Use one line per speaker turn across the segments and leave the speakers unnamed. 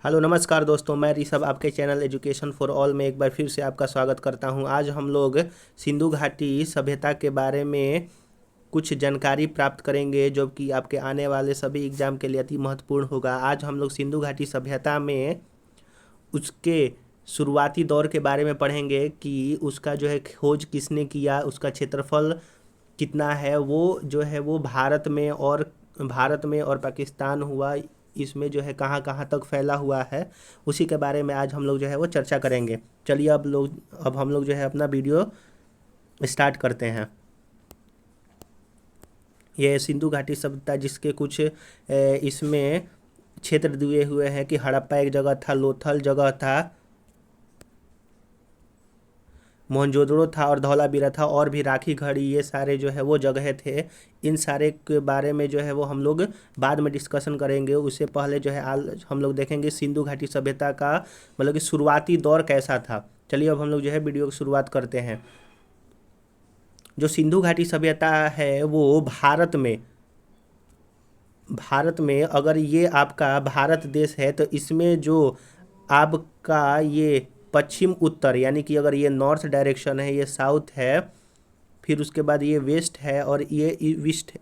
Hello नमस्कार दोस्तों, मैं ऋषभ आपके चैनल एजुकेशन फॉर ऑल में एक बार फिर से आपका स्वागत करता हूं। आज हम लोग सिंधु घाटी सभ्यता के बारे में कुछ जानकारी प्राप्त करेंगे जो कि आपके आने वाले सभी एग्जाम के लिए अति महत्वपूर्ण होगा। आज हम लोग सिंधु घाटी सभ्यता में उसके शुरुआती दौर के बारे में पढ़ेंगे कि उसका जो है खोज किसने किया, उसका क्षेत्रफल कितना है, वो जो है वो भारत में और पाकिस्तान हुआ, इसमें जो है कहाँ कहाँ तक फैला हुआ है, उसी के बारे में आज हम लोग जो है वो चर्चा करेंगे। चलिए अब हम लोग जो है अपना वीडियो स्टार्ट करते हैं। ये सिंधु घाटी सभ्यता जिसके कुछ इसमें क्षेत्र दिए हुए हैं कि हड़प्पा एक जगह था, लोथल जगह था, मोहनजोदड़ो था और धौलावीरा था, और भी राखी घड़ी, ये सारे जो है वो जगह थे। इन सारे के बारे में जो है वो हम लोग बाद में डिस्कशन करेंगे। उससे पहले जो है हम लोग देखेंगे सिंधु घाटी सभ्यता का मतलब कि शुरुआती दौर कैसा था। चलिए अब हम लोग जो है वीडियो की शुरुआत करते हैं। जो सिंधु घाटी सभ्यता है वो भारत में अगर ये आपका भारत देश है तो इसमें जो आपका ये पश्चिम उत्तर यानी कि अगर ये नॉर्थ डायरेक्शन है, ये साउथ है, फिर उसके बाद ये वेस्ट है और ये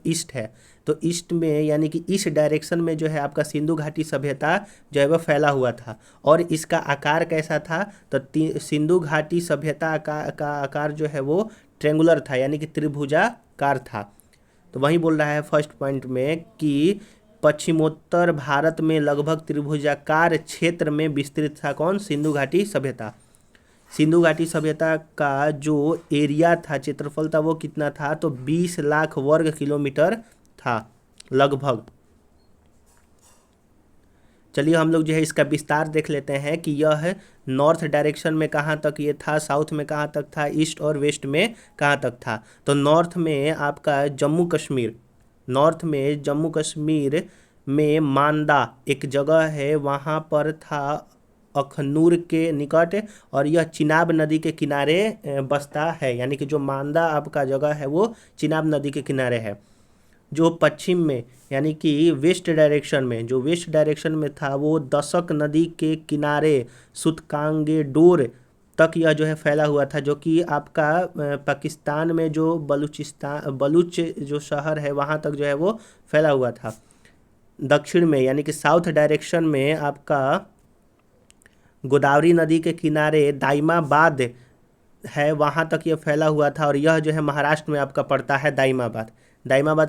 ईस्ट है। तो ईस्ट में यानी कि इस डायरेक्शन में जो है आपका सिंधु घाटी सभ्यता जो है वह फैला हुआ था। और इसका आकार कैसा था, तो सिंधु घाटी सभ्यता का आकार जो है वो ट्रेंगुलर था यानी कि त्रिभुजाकार था। तो वही बोल रहा है फर्स्ट पॉइंट में कि पश्चिमोत्तर भारत में लगभग त्रिभुजाकार क्षेत्र में विस्तृत था कौन, सिंधु घाटी सभ्यता। सिंधु घाटी सभ्यता का जो एरिया था, क्षेत्रफल था, वो कितना था, तो 20 लाख वर्ग किलोमीटर था लगभग। चलिए हम लोग जो है इसका विस्तार देख लेते हैं कि यह नॉर्थ डायरेक्शन में कहाँ तक ये था, साउथ में कहाँ तक था, ईस्ट और वेस्ट में कहाँ तक था। तो नॉर्थ में आपका जम्मू कश्मीर में मांदा एक जगह है, वहाँ पर था अखनूर के निकट, और यह चिनाब नदी के किनारे बसता है। यानी कि जो मांदा आपका जगह है वो चिनाब नदी के किनारे है। जो पश्चिम में यानी कि वेस्ट डायरेक्शन में था वो दशक नदी के किनारे सुतकांगेडोर तक यह जो है फैला हुआ था, जो कि आपका पाकिस्तान में जो बलूच जो शहर है वहाँ तक जो है वो फैला हुआ था। दक्षिण में यानी कि साउथ डायरेक्शन में आपका गोदावरी नदी के किनारे दाइमाबाद है, वहाँ तक ये फैला हुआ था। और यह जो है महाराष्ट्र में आपका पड़ता है दाइमाबाद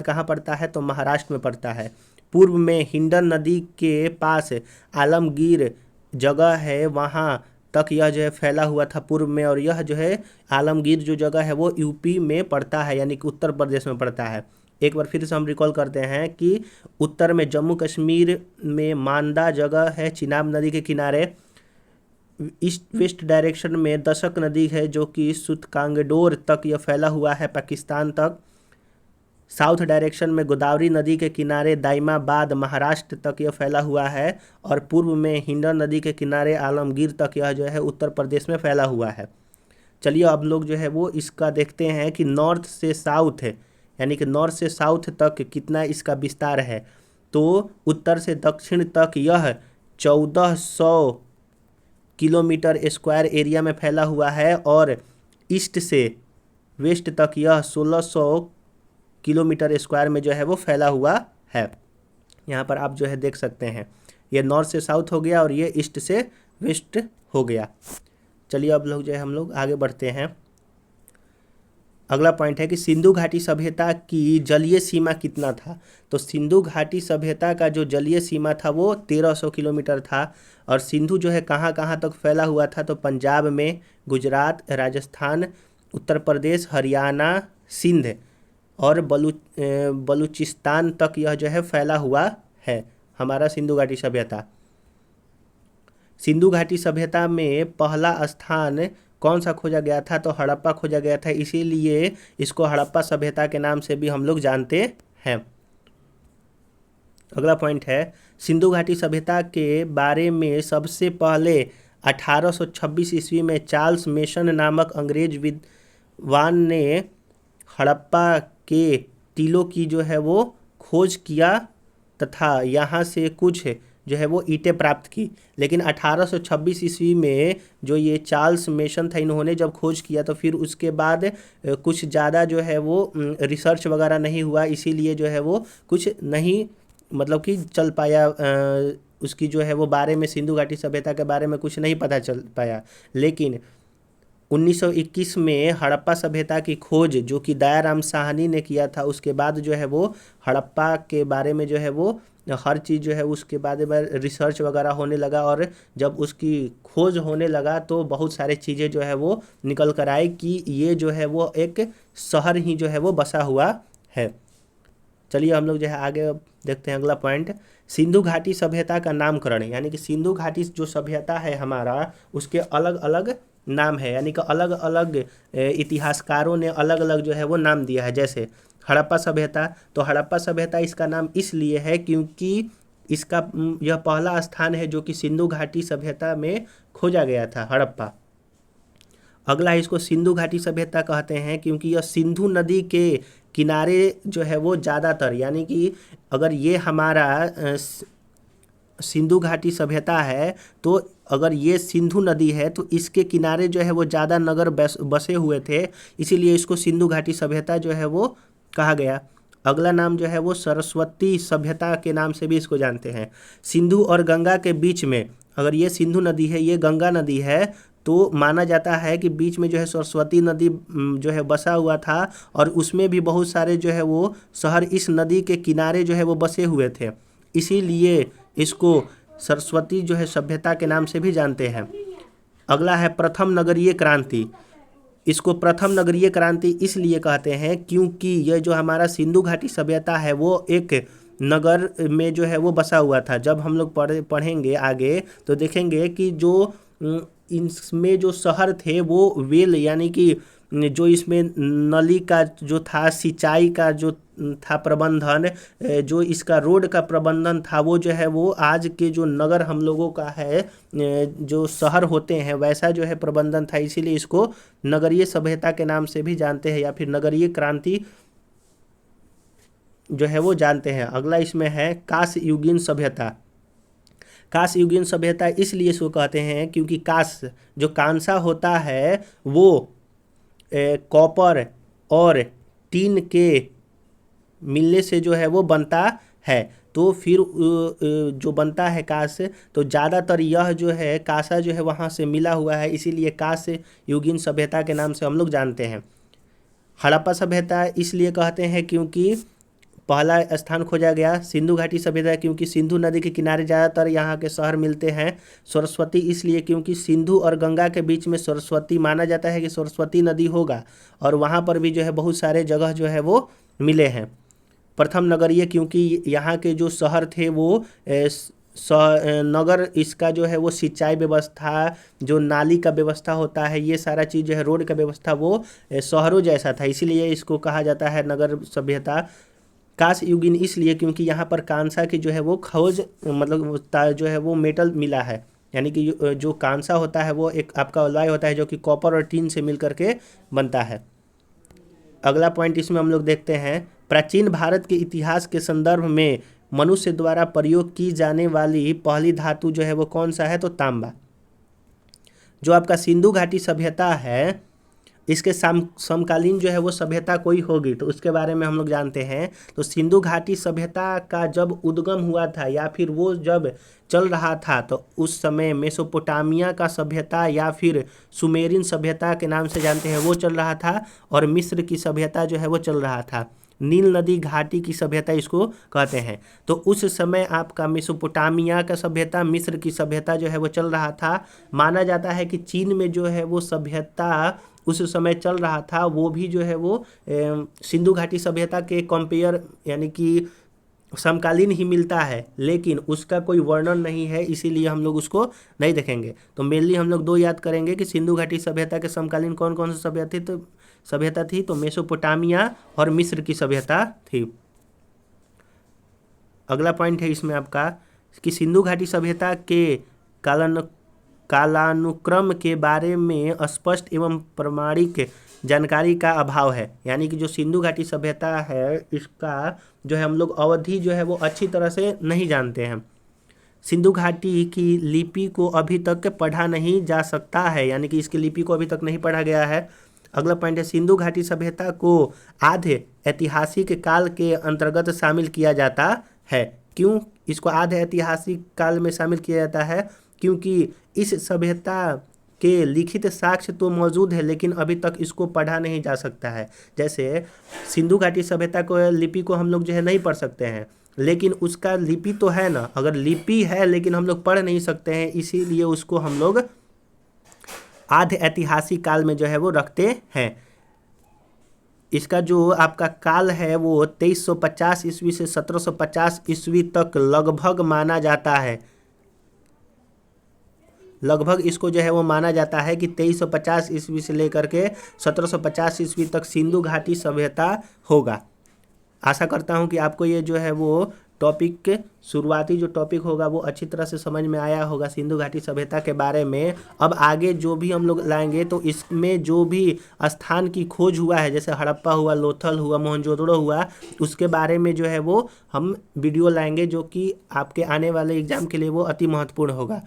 कहाँ पड़ता है, तो महाराष्ट्र में पड़ता है। पूर्व में हिंडन नदी के पास आलमगीर जगह है, वहाँ तक यह जो है फैला हुआ था पूर्व में। और यह जो है आलमगीर जो जगह है वो यूपी में पड़ता है यानी कि उत्तर प्रदेश में पड़ता है। एक बार फिर से हम रिकॉल करते हैं कि उत्तर में जम्मू कश्मीर में मांदा जगह है चिनाब नदी के किनारे, ईस्ट वेस्ट डायरेक्शन में दशक नदी है जो कि सुतकांगडोर तक यह फैला हुआ है पाकिस्तान तक। साउथ डायरेक्शन में गोदावरी नदी के किनारे दाइमाबाद महाराष्ट्र तक यह फैला हुआ है, और पूर्व में हिंडन नदी के किनारे आलमगीर तक यह जो है उत्तर प्रदेश में फैला हुआ है। चलिए अब लोग जो है वो इसका देखते हैं कि नॉर्थ से साउथ है यानी कि नॉर्थ से साउथ तक कितना इसका विस्तार है। तो उत्तर से दक्षिण तक यह 1400 किलोमीटर स्क्वायर एरिया में फैला हुआ है, और ईस्ट से वेस्ट तक यह 1600 किलोमीटर स्क्वायर में जो है वो फैला हुआ है। यहाँ पर आप जो है देख सकते हैं, ये नॉर्थ से साउथ हो गया और ये ईस्ट से वेस्ट हो गया। चलिए अब लोग जो है हम लोग आगे बढ़ते हैं। अगला पॉइंट है कि सिंधु घाटी सभ्यता की जलीय सीमा कितना था। तो सिंधु घाटी सभ्यता का जो जलीय सीमा था वो 1300 किलोमीटर था। और सिंधु जो है कहाँ कहाँ तक फैला हुआ था, तो पंजाब में, गुजरात, राजस्थान, उत्तर प्रदेश, हरियाणा, सिंध और बलूचिस्तान तक यह जो है फैला हुआ है हमारा सिंधु घाटी सभ्यता। सिंधु घाटी सभ्यता में पहला स्थान कौन सा खोजा गया था, तो हड़प्पा खोजा गया था, इसीलिए इसको हड़प्पा सभ्यता के नाम से भी हम लोग जानते हैं। अगला पॉइंट है, सिंधु घाटी सभ्यता के बारे में सबसे पहले 1826 ईस्वी में चार्ल्स मेसन नामक अंग्रेज विद्वान ने हड़प्पा के टीलों की जो है वो खोज किया तथा यहाँ से कुछ जो है वो ईंटें प्राप्त की। लेकिन 1826 ईस्वी में जो ये चार्ल्स मेसन था, इन्होंने जब खोज किया तो फिर उसके बाद कुछ ज़्यादा जो है वो रिसर्च वगैरह नहीं हुआ, इसीलिए जो है वो कुछ नहीं मतलब कि चल पाया, उसकी जो है वो बारे में, सिंधु घाटी सभ्यता के बारे में कुछ नहीं पता चल पाया। लेकिन 1921 में हड़प्पा सभ्यता की खोज जो कि दयाराम साहनी ने किया था, उसके बाद जो है वो हड़प्पा के बारे में जो है वो हर चीज़ जो है उसके बारे में रिसर्च वगैरह होने लगा, और जब उसकी खोज होने लगा तो बहुत सारे चीज़ें जो है वो निकल कर आए कि ये जो है वो एक शहर ही जो है वो बसा हुआ है। चलिए हम लोग जो है आगे देखते हैं अगला पॉइंट, सिंधु घाटी सभ्यता का नामकरण। यानी कि सिंधु घाटी जो सभ्यता है हमारा, उसके अलग अलग नाम है, यानी कि अलग अलग इतिहासकारों ने अलग अलग जो है वो नाम दिया है। जैसे हड़प्पा सभ्यता, तो हड़प्पा सभ्यता इसका नाम इसलिए है क्योंकि इसका यह पहला स्थान है जो कि सिंधु घाटी सभ्यता में खोजा गया था, हड़प्पा। अगला इसको सिंधु घाटी सभ्यता कहते हैं क्योंकि यह सिंधु नदी के किनारे जो है वो ज़्यादातर, यानी कि अगर ये हमारा सिंधु घाटी सभ्यता है तो अगर ये सिंधु नदी है तो इसके किनारे जो है वो ज़्यादा नगर बसे हुए थे, इसीलिए इसको सिंधु घाटी सभ्यता जो है वो कहा गया। अगला नाम जो है वो सरस्वती सभ्यता के नाम से भी इसको जानते हैं। सिंधु और गंगा के बीच में, अगर ये सिंधु नदी है, ये गंगा नदी है, तो माना जाता है कि बीच में जो है सरस्वती नदी जो है बसा हुआ था, और उसमें भी बहुत सारे जो है वो शहर इस नदी के किनारे जो है वो बसे हुए थे, इसीलिए इसको सरस्वती जो है सभ्यता के नाम से भी जानते हैं। अगला है प्रथम नगरीय क्रांति। इसको प्रथम नगरीय क्रांति इसलिए कहते हैं क्योंकि ये जो हमारा सिंधु घाटी सभ्यता है वो एक नगर में जो है वो बसा हुआ था। जब हम लोग पढ़ेंगे आगे तो देखेंगे कि जो इसमें जो शहर थे वो वेल, यानी कि जो इसमें नली का जो था, सिंचाई का जो था प्रबंधन, जो इसका रोड का प्रबंधन था, वो जो है वो आज के जो नगर हम लोगों का है, जो शहर होते हैं वैसा जो है प्रबंधन था, इसीलिए इसको नगरीय सभ्यता के नाम से भी जानते हैं, या फिर नगरीय क्रांति जो है वो जानते हैं। अगला इसमें है कांस्य युगीन सभ्यता। कांस्य युगीन सभ्यता इसलिए इसको कहते हैं क्योंकि कांस्य जो कांसा होता है वो कॉपर और टीन के मिलने से जो है वो बनता है, तो फिर जो बनता है कांस्य, तो ज़्यादातर यह जो है कांसा जो है वहाँ से मिला हुआ है, इसीलिए कांस्य युगीन सभ्यता के नाम से हम लोग जानते हैं। हड़प्पा सभ्यता इसलिए कहते हैं क्योंकि पहला स्थान खोजा गया। सिंधु घाटी सभ्यता क्योंकि सिंधु नदी के किनारे ज़्यादातर यहाँ के शहर मिलते हैं। सरस्वती इसलिए क्योंकि सिंधु और गंगा के बीच में सरस्वती, माना जाता है कि सरस्वती नदी होगा, और वहाँ पर भी जो है बहुत सारे जगह जो है वो मिले हैं। प्रथम नगरीय क्योंकि यहाँ के जो शहर थे वो नगर, इसका जो है वो सिंचाई व्यवस्था, जो नाली का व्यवस्था होता है, ये सारा चीज़ जो है रोड का व्यवस्था वो शहरों जैसा था, इसीलिए इसको कहा जाता है नगर सभ्यता। कांस्य युगीन इसलिए क्योंकि यहाँ पर कांसा की जो है वो खोज, मतलब जो है वो मेटल मिला है, यानी कि जो कांसा होता है वो एक आपका अलॉय होता है जो कि कॉपर और टीन से मिल करके बनता है। अगला पॉइंट इसमें हम लोग देखते हैं, प्राचीन भारत के इतिहास के संदर्भ में मनुष्य द्वारा प्रयोग की जाने वाली पहली धातु जो है वो कौन सा है, तो तांबा। जो आपका सिंधु घाटी सभ्यता है इसके समकालीन जो है वो सभ्यता कोई होगी, तो उसके बारे में हम लोग जानते हैं। तो सिंधु घाटी सभ्यता का जब उद्गम हुआ था या फिर वो जब चल रहा था, तो उस समय मेसोपोटामिया का सभ्यता या फिर सुमेरियन सभ्यता के नाम से जानते हैं वो चल रहा था, और मिस्र की सभ्यता जो है वो चल रहा था। नील नदी घाटी की सभ्यता इसको कहते हैं। तो उस समय आपका मेसोपोटामिया का सभ्यता, मिस्र की सभ्यता जो है वो चल रहा था। माना जाता है कि चीन में जो है वो सभ्यता उस समय चल रहा था, वो भी जो है वो सिंधु घाटी सभ्यता के कंपेयर, यानी कि समकालीन ही मिलता है, लेकिन उसका कोई वर्णन नहीं है, इसीलिए हम लोग उसको नहीं देखेंगे। तो मेनली हम लोग दो याद करेंगे कि सिंधु घाटी सभ्यता के समकालीन कौन कौन सी सभ्यता थी, तो मेसोपोटामिया और मिस्र की सभ्यता थी। अगला पॉइंट है इसमें आपका कि सिंधु घाटी सभ्यता के कालानुक्रम के बारे में स्पष्ट एवं प्रमाणिक जानकारी का अभाव है। यानी कि जो सिंधु घाटी सभ्यता है इसका जो है हम लोग अवधि जो है वो अच्छी तरह से नहीं जानते हैं। सिंधु घाटी की लिपि को अभी तक पढ़ा नहीं जा सकता है, यानी कि इसकी लिपि को अभी तक नहीं पढ़ा गया है। अगला पॉइंट है सिंधु घाटी सभ्यता को आधे ऐतिहासिक काल के अंतर्गत शामिल किया जाता है। क्यों इसको आधे ऐतिहासिक काल में शामिल किया जाता है? क्योंकि इस सभ्यता के लिखित साक्ष्य तो मौजूद है, लेकिन अभी तक इसको पढ़ा नहीं जा सकता है। जैसे सिंधु घाटी सभ्यता को लिपि को हम लोग जो है नहीं पढ़ सकते हैं, लेकिन उसका लिपि तो है ना। अगर लिपि है लेकिन हम लोग पढ़ नहीं सकते हैं, इसीलिए उसको हम लोग आधे ऐतिहासिक काल में जो है वो रखते हैं। इसका जो आपका काल है वो 2350 ईस्वी से 1750 ईस्वी तक लगभग माना जाता है। लगभग इसको जो है वो माना जाता है कि 2350 ईस्वी से लेकर के 1750 ईस्वी तक सिंधु घाटी सभ्यता होगा। आशा करता हूँ कि आपको ये जो है वो टॉपिक, शुरुआती जो टॉपिक होगा वो अच्छी तरह से समझ में आया होगा सिंधु घाटी सभ्यता के बारे में। अब आगे जो भी हम लोग लाएंगे तो इसमें जो भी स्थान की खोज हुआ है, जैसे हड़प्पा हुआ, लोथल हुआ, मोहनजोदड़ो हुआ, उसके बारे में जो है वो हम वीडियो लाएंगे, जो कि आपके आने वाले एग्जाम के लिए वो अति महत्वपूर्ण होगा।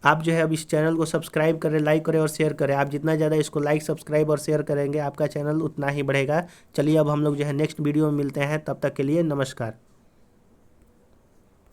आप जो है अब इस चैनल को सब्सक्राइब करें, लाइक करें और शेयर करें। आप जितना ज़्यादा इसको लाइक, सब्सक्राइब और शेयर करेंगे आपका चैनल उतना ही बढ़ेगा। चलिए अब हम लोग जो है नेक्स्ट वीडियो में मिलते हैं, तब तक के लिए नमस्कार।